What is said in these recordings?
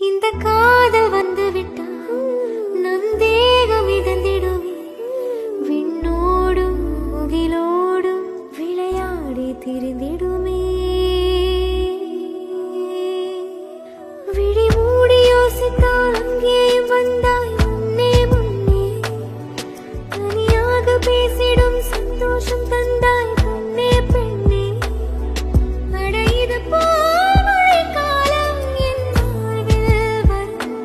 இந்த காதல் வந்து விட்டால் நம் தேகம் மிதந்திடுமே, விண்ணோடும் முகிலோடும் விளையாடி திரிந்திடுமே. விழி மூடி யோசித்தால் அங்கேயும் வந்தாய் முன்னே முன்னே, தனியாக பேசிடும் சந்தோஷம் தந்தாய் பொன்னே பெண்ணே. அட இது போல் மழைக்காலம் என் வாழ்வில் வரும்.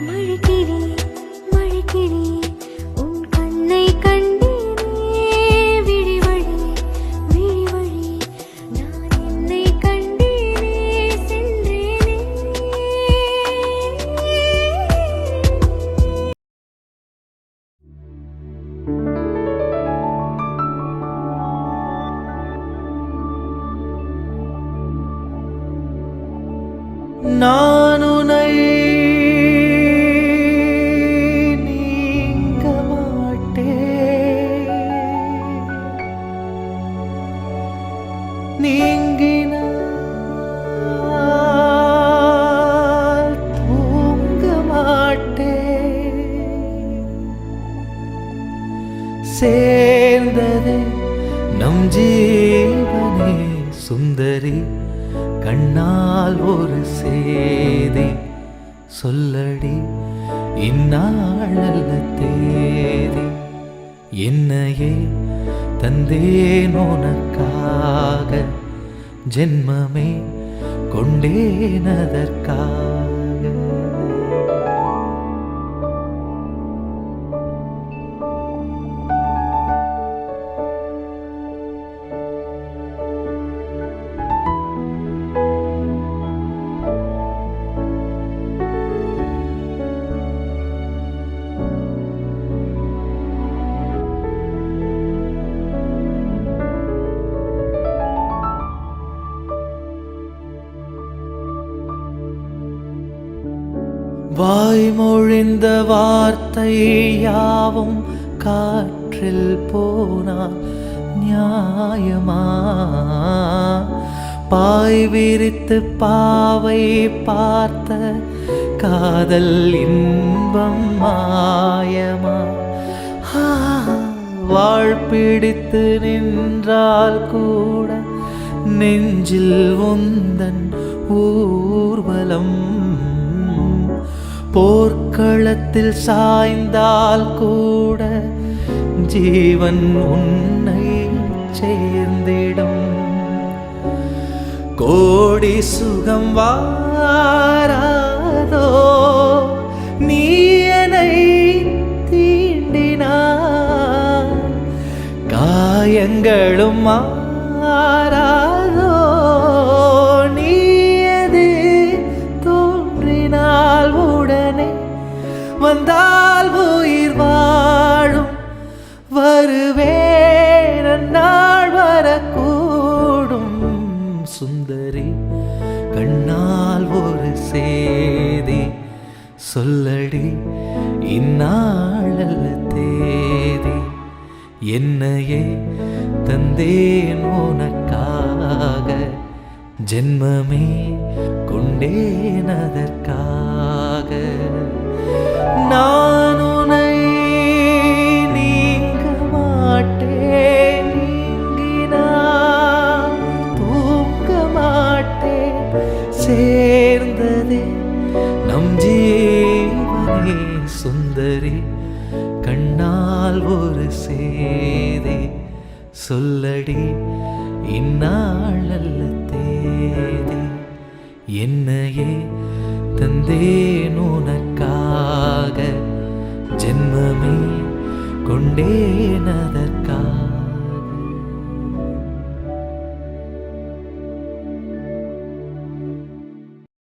மழைக்கிளி மழைக்கிளி உன் கண்ணை கண்டேனே, விழி வழி விழி வழி நான் என்னை கண்டேனே, சென்றேனே. நான் உன்னை நீங்க மாட்டேன், நீங்கினால் தூங்க மாட்டேன். சேர்ந்தது நம் ஜீவனே சுந்தரி, கண்ணால் ஒரு சேதி சொல்லடி இந்நாளல்ல தேதி. என்னையே தந்தேன் உனக்காக, ஜென்மமே கொண்டேன் அதற்காக. வாய்மொழிந்த வார்த்தை யாவும் காற்றில் போனால் நியாயமா? பாய் விரித்து பாவை பார்த்த காதல் இன்பம் மாயமா? வாழ்பிடித்து நின்றால் கூட நெஞ்சில் உந்தன் ஊர்வலம். போர்க்களத்தில் சாய்ந்தால் கூட ஜீவன் உன்னை சேர்ந்திடும். கோடி சுகம் வாராதோ நீ என்னை தீண்டினார், காயங்களும் மாறாதோ நீ எது தோன்றினால் உடனே வந்தால் உயிர் வாழும். வருவேன் நாள் வரக்கூடும் சுந்தரி, கண்ணால் ஒரு சேதி சொல்லடி இந்நாளல்ல தேதி. என்னையே தந்தேன் உனக்காக, ஜென்மமே கொண்டேன் அதற்காக. நான் உன்னை நீங்க மாட்டேன், நீங்கினால் தூங்க மாட்டேன். சேர்ந்ததே நம் ஜீவனே சுந்தரி, கண்ணால் ஒரு சேதி சொல்லடி இந்நாளல்ல தேதி. என்னையே தந்தேன் உனக்காக, ஜென்மமே கொண்டேன்